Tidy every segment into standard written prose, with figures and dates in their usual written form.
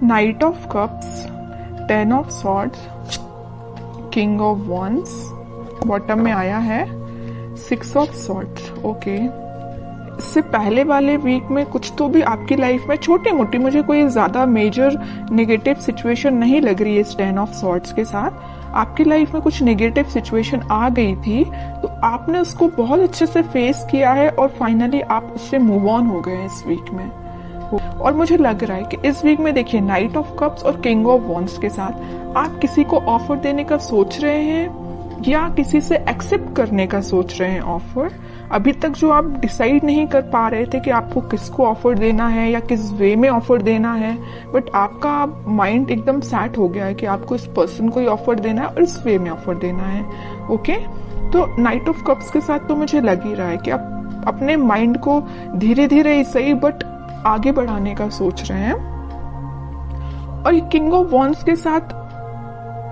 Night of cups, 10 of swords, king of wands, bottom में आया है 6 ऑफ सॉर्ड्स। ओके, इससे पहले वाले वीक में कुछ तो भी आपकी लाइफ में छोटी मोटी, मुझे कोई ज्यादा मेजर नेगेटिव सिचुएशन नहीं लग रही है इस 10 ऑफ सॉर्ड्स के साथ। आपकी लाइफ में कुछ नेगेटिव सिचुएशन आ गई थी तो आपने उसको बहुत अच्छे से फेस किया है और फाइनली आप उससे मूव ऑन हो गए हैं इस वीक में। और मुझे लग रहा है कि इस वीक में देखिए नाइट ऑफ कप्स और किंग ऑफ वॉन्ड्स के साथ आप किसी को ऑफर देने का सोच रहे हैं या किसी से एक्सेप्ट करने का सोच रहे हैं ऑफर। अभी तक जो आप डिसाइड नहीं कर पा रहे थे कि आपको किसको ऑफर देना है या किस वे में ऑफर देना है, बट आपका माइंड एकदम सेट हो गया है कि आपको इस पर्सन को ही ऑफर देना है और इस वे में ऑफर देना है। ओके, तो नाइट ऑफ कप्स के साथ तो मुझे लग ही रहा है कि आप अपने माइंड को धीरे धीरे ही सही बट आगे बढ़ाने का सोच रहे हैं। और किंग ऑफ वॉन्ड्स के साथ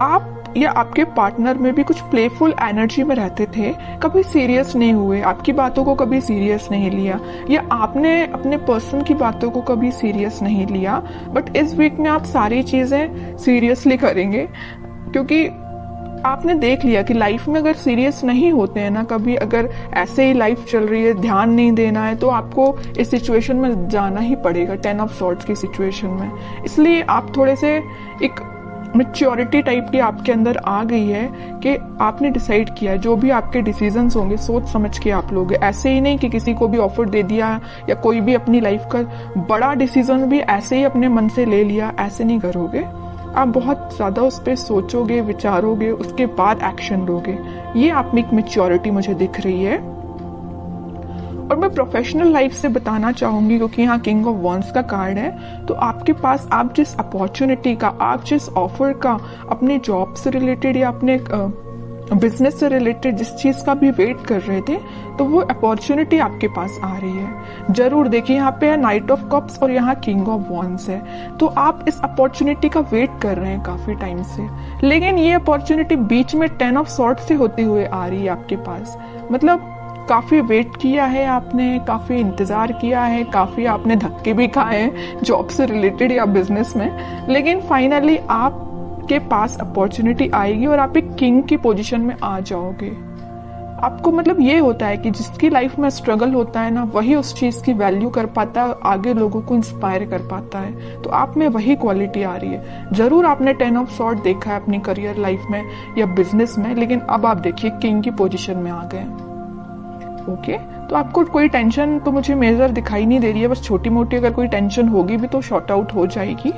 आप या आपके पार्टनर में भी कुछ प्लेफुल एनर्जी में रहते थे, कभी सीरियस नहीं हुए, आपकी बातों को कभी सीरियस नहीं लिया या आपने अपने पर्सन की बातों को कभी सीरियस नहीं लिया। बट इस वीक में आप सारी चीजें सीरियसली करेंगे क्योंकि आपने देख लिया कि लाइफ में अगर सीरियस नहीं होते हैं ना, कभी अगर ऐसे ही लाइफ चल रही है, ध्यान नहीं देना है, तो आपको इस सिचुएशन में जाना ही पड़ेगा, 10 ऑफ सॉर्ड्स की सिचुएशन में। इसलिए आप थोड़े से एक मैच्योरिटी टाइप की आपके अंदर आ गई है कि आपने डिसाइड किया है जो भी आपके डिसीजंस होंगे सोच समझ के आप लोगे। ऐसे ही नहीं कि किसी को भी ऑफर दे दिया या कोई भी अपनी लाइफ का बड़ा डिसीजन भी ऐसे ही अपने मन से ले लिया, ऐसे नहीं करोगे। आप बहुत ज्यादा उस पर सोचोगे, विचारोगे, उसके बाद एक्शन लोगे। ये आप में एक मैच्योरिटी मुझे दिख रही है। और मैं प्रोफेशनल लाइफ से बताना चाहूंगी क्योंकि यहाँ किंग ऑफ वॉन्ड्स का कार्ड है, तो आपके पास आप जिस अपॉर्चुनिटी का, आप जिस ऑफर का अपने जॉब से रिलेटेड या अपने बिजनेस से रिलेटेड जिस चीज का भी वेट कर रहे थे, तो वो अपॉर्चुनिटी आपके पास आ रही है। जरूर देखिए, यहाँ पे है नाइट ऑफ कप्स और यहाँ किंग ऑफ वॉन्ड्स है, तो आप इस अपॉर्चुनिटी का वेट कर रहे हैं काफी टाइम से, लेकिन ये अपॉर्चुनिटी बीच में 10 ऑफ सॉर्ड्स से होते हुए आ रही है आपके पास। मतलब काफी वेट किया है आपने, काफी इंतजार किया है, काफी आपने धक्के भी खाए हैं जॉब से रिलेटेड या बिजनेस में, लेकिन फाइनली आपके पास अपॉर्चुनिटी आएगी और आप एक किंग की पोजीशन में आ जाओगे। आपको मतलब ये होता है कि जिसकी लाइफ में स्ट्रगल होता है ना, वही उस चीज की वैल्यू कर पाता है, आगे लोगों को इंस्पायर कर पाता है। तो आप में वही क्वालिटी आ रही है। जरूर आपने 10 ऑफ सॉर्ड देखा है अपनी करियर लाइफ में या बिजनेस में, लेकिन अब आप देखिए किंग की पोजीशन में आ गए। ओके, तो आपको कोई टेंशन तो मुझे मेजर दिखाई नहीं दे रही है, बस छोटी मोटी अगर कोई टेंशन होगी भी तो शॉर्ट आउट हो जाएगी।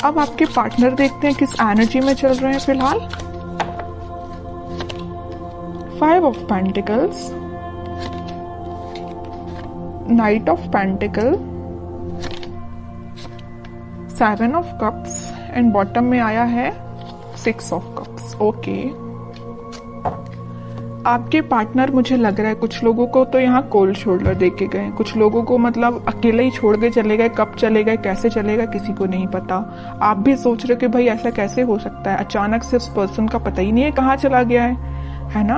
अब आपके पार्टनर देखते हैं किस एनर्जी में चल रहे हैं फिलहाल। 5 of pentacles, night of pentacle, 7 of cups and bottom में आया है 6 ऑफ कप्स। ओके, आपके पार्टनर मुझे लग रहा है कुछ लोगों को तो यहाँ कोल्ड शोल्डर दे के गए, कुछ लोगों को मतलब अकेले ही छोड़ के चले गए। कब चले गए, कैसे चलेगा, किसी को नहीं पता। आप भी सोच रहे हो कि भाई ऐसा कैसे हो सकता है, अचानक से उस पर्सन का पता ही नहीं है कहाँ चला गया है ना।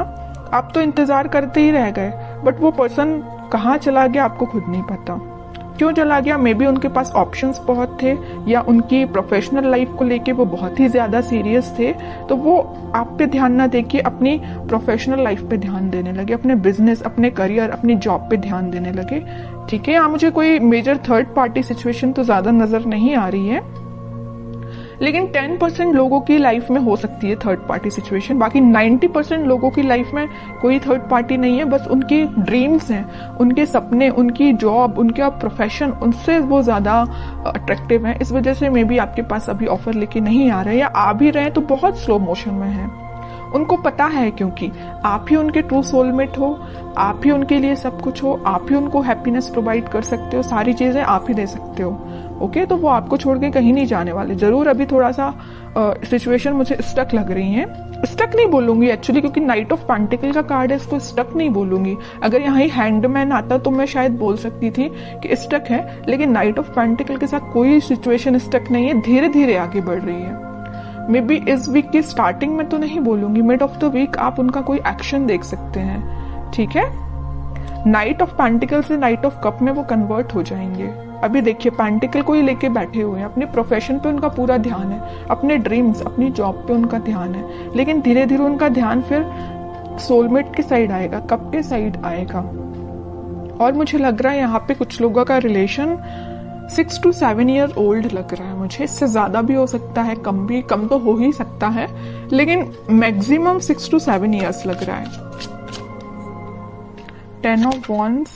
आप तो इंतजार करते ही रह गए, बट वो पर्सन कहाँ चला गया आपको खुद नहीं पता। क्यों चला गया, मे बी उनके पास ऑप्शंस बहुत थे या उनकी प्रोफेशनल लाइफ को लेके वो बहुत ही ज्यादा सीरियस थे, तो वो आप पे ध्यान ना देके अपनी प्रोफेशनल लाइफ पे ध्यान देने लगे, अपने बिजनेस, अपने करियर, अपनी जॉब पे ध्यान देने लगे। ठीक है, यहाँ मुझे कोई मेजर थर्ड पार्टी सिचुएशन तो ज्यादा नजर नहीं आ रही है, लेकिन 10% लोगों की लाइफ में हो सकती है थर्ड पार्टी सिचुएशन। बाकी 90% लोगों की लाइफ में कोई थर्ड पार्टी नहीं है, बस उनकी ड्रीम्स हैं, उनके सपने, उनकी जॉब, उनका प्रोफेशन, उनसे वो ज्यादा अट्रैक्टिव है। इस वजह से मे बी आपके पास अभी ऑफर लेके नहीं आ रहे, या आ भी रहे हैं तो बहुत स्लो मोशन में है। उनको पता है क्योंकि आप ही उनके ट्रू सोलमेट हो, आप ही उनके लिए सब कुछ हो, आप ही उनको हैप्पीनेस प्रोवाइड कर सकते हो, सारी चीजें आप ही दे सकते हो। ओके, तो वो आपको छोड़ के कहीं नहीं जाने वाले। जरूर अभी थोड़ा सा सिचुएशन मुझे स्टक लग रही है। स्टक नहीं बोलूंगी एक्चुअली, क्योंकि नाइट ऑफ पेंटिकल का कार्ड है, इसको स्टक नहीं बोलूंगी। अगर यहाँ ही हैंडमैन आता तो मैं शायद बोल सकती थी कि स्टक है, लेकिन नाइट ऑफ पेंटिकल के साथ कोई सिचुएशन स्टक नहीं है, धीरे धीरे आगे बढ़ रही है। मे बी इस वीक की स्टार्टिंग में तो नहीं बोलूंगी, मिड ऑफ द वीक आप उनका कोई एक्शन देख सकते हैं। ठीक है, नाइट ऑफ पेंटिकल से नाइट ऑफ कप में वो कन्वर्ट हो जाएंगे। अभी देखिए पेंटिकल को ही लेके बैठे हुए हैं, अपने प्रोफेशन पे उनका पूरा ध्यान है, अपने ड्रीम्स, अपनी जॉब पे उनका ध्यान है, लेकिन धीरे धीरे उनका ध्यान फिर सोलमेट के साइड आएगा, कब के साइड आएगा। और मुझे लग रहा है यहाँ पे कुछ लोगों का रिलेशन 6 to 7 ईयर ओल्ड लग रहा है मुझे, इससे ज्यादा भी हो सकता है, कम तो हो ही सकता है, लेकिन मैक्सिमम 6 to 7 ईयर्स लग रहा है। 10 of Wands,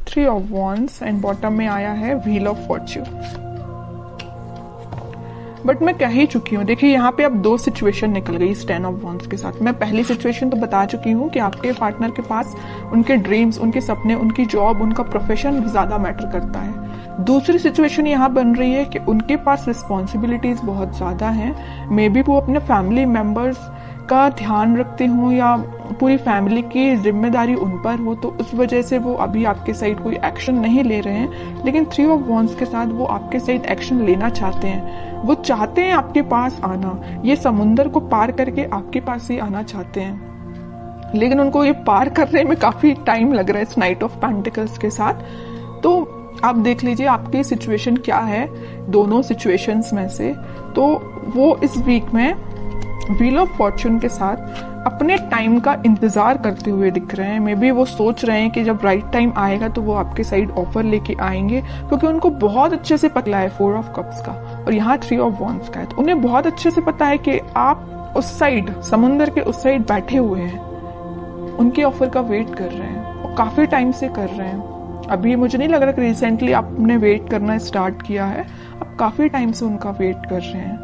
3 of Wands and bottom में आया है व्हील ऑफ फॉर्च्यून। बट मैं कह ही चुकी हूँ, देखिए यहाँ पे अब 2 सिचुएशन निकल गई इस 10 ऑफ Wands के साथ। मैं पहली सिचुएशन तो बता चुकी हूँ कि आपके पार्टनर के पास उनके ड्रीम्स, उनके सपने, उनकी जॉब, उनका प्रोफेशन ज्यादा मैटर करता है। दूसरी सिचुएशन यहाँ बन रही है कि उनके पास रिस्पॉन्सिबिलिटीज बहुत ज्यादा हैं, मे बी वो अपने फैमिली मेंबर्स का ध्यान रखते हो या पूरी फैमिली की जिम्मेदारी उन पर हो, तो उस वजह से वो अभी आपके साइड कोई एक्शन नहीं ले रहे हैं। लेकिन 3 ऑफ Wands के साथ वो आपके साइड एक्शन लेना चाहते हैं, वो चाहते हैं आपके पास आना, ये समुंदर को पार करके आपके पास ही आना चाहते हैं, लेकिन उनको ये पार करने में काफी टाइम लग रहा है इस नाइट ऑफ पेंटिकल्स के साथ। तो आप देख लीजिए आपकी सिचुएशन क्या है दोनों सिचुएशंस में से। तो वो इस वीक में व्हील ऑफ फॉर्च्यून के साथ अपने टाइम का इंतजार करते हुए दिख रहे हैं। मे बी वो सोच रहे हैं कि जब राइट टाइम आएगा तो वो आपके साइड ऑफर लेके आएंगे, क्योंकि उनको बहुत अच्छे से पता है 4 ऑफ कप्स का और यहाँ 3 ऑफ Wands का है, तो उन्हें बहुत अच्छे से पता है कि आप उस साइड, समुंदर के उस साइड बैठे हुए हैं, उनके ऑफर का वेट कर रहे हैं और काफी टाइम से कर रहे हैं। अभी मुझे नहीं लग रहा कि रिसेंटली आपने वेट करना स्टार्ट किया है, आप काफी टाइम से उनका वेट कर रहे हैं।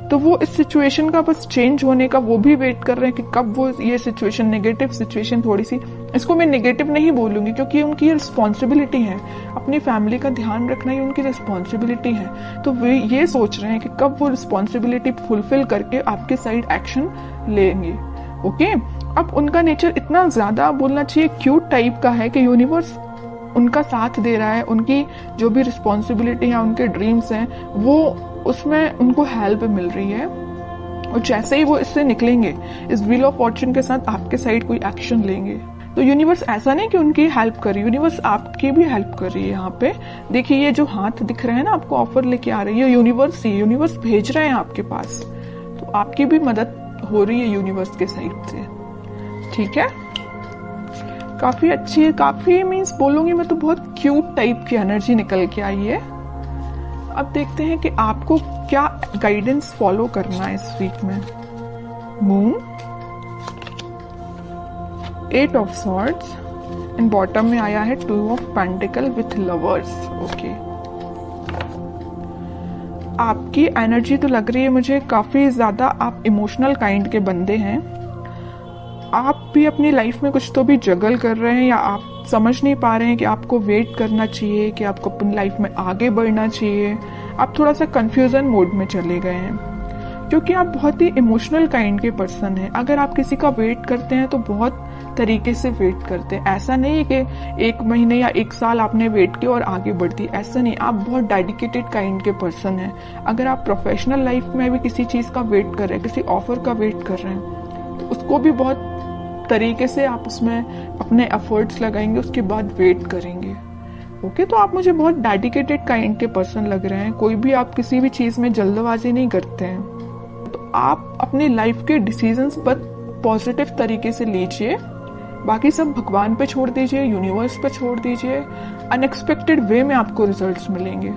तो वो इस सिचुएशन का बस चेंज होने का वो भी वेट कर रहे हैं कि कब वो ये सिचुएशन, नेगेटिव सिचुएशन, थोड़ी सी, इसको मैं नेगेटिव नहीं बोलूंगी क्योंकि उनकी रिस्पॉन्सिबिलिटी है, अपनी फैमिली का ध्यान रखना ही उनकी रिस्पॉन्सिबिलिटी है। तो वे ये सोच रहे हैं कि कब वो रिस्पॉन्सिबिलिटी फुलफिल करके आपके साइड एक्शन लेंगे। ओके, अब उनका नेचर इतना ज्यादा बोलना चाहिए क्यूट टाइप का है कि यूनिवर्स उनका साथ दे रहा है, उनकी जो भी रिस्पॉन्सिबिलिटी है, उनके ड्रीम्स हैं, वो उसमें उनको हेल्प मिल रही है। और जैसे ही वो इससे निकलेंगे, इस व्हील ऑफ फॉर्च्यून के साथ आपके साइड कोई एक्शन लेंगे, तो यूनिवर्स ऐसा नहीं कि उनकी हेल्प कर रही है, यूनिवर्स आपकी भी हेल्प कर रही है। यहाँ पे देखिए ये जो हाथ दिख रहे हैं ना, आपको ऑफर लेके आ रही है यूनिवर्स, ही यूनिवर्स भेज रहे हैं आपके पास, तो आपकी भी मदद हो रही है यूनिवर्स के साइड से। ठीक है, काफी अच्छी है, काफी मीन्स बोलूंगी मैं तो बहुत क्यूट टाइप की एनर्जी निकल के आई है। अब देखते हैं कि आपको क्या गाइडेंस फॉलो करना है इस वीक में। Moon, 8 of swords and bottom में आया है 2 of pentacle with lovers. Okay, आपकी एनर्जी तो लग रही है मुझे काफी ज्यादा आप इमोशनल काइंड के बंदे हैं। आप भी अपनी लाइफ में कुछ तो भी जगल कर रहे हैं, या आप समझ नहीं पा रहे हैं कि आपको वेट करना चाहिए, कि आपको अपनी लाइफ में आगे बढ़ना चाहिए। आप थोड़ा सा कंफ्यूजन मोड में चले गए हैं, क्योंकि आप बहुत ही इमोशनल काइंड के पर्सन हैं। अगर आप किसी का वेट करते हैं तो बहुत तरीके से वेट करते हैं, ऐसा नहीं है कि 1 महीने या 1 साल आपने वेट किया और आगे बढ़ती, ऐसा नहीं। आप बहुत डेडिकेटेड काइंड के पर्सन हैं। अगर आप प्रोफेशनल लाइफ में भी किसी चीज का वेट कर रहे हैं, किसी ऑफर का वेट कर रहे हैं, तो उसको भी बहुत तरीके से आप उसमें अपने एफर्ट्स लगाएंगे, उसके बाद वेट करेंगे। ओके, तो आप मुझे बहुत डेडिकेटेड काइंड के पर्सन लग रहे हैं। कोई भी आप किसी भी चीज में जल्दबाजी नहीं करते हैं। तो आप अपनी लाइफ के डिसीजंस पर पॉजिटिव तरीके से लीजिए, बाकी सब भगवान पे छोड़ दीजिए, यूनिवर्स पे छोड़ दीजिए। अनएक्सपेक्टेड वे में आपको रिजल्ट्स मिलेंगे।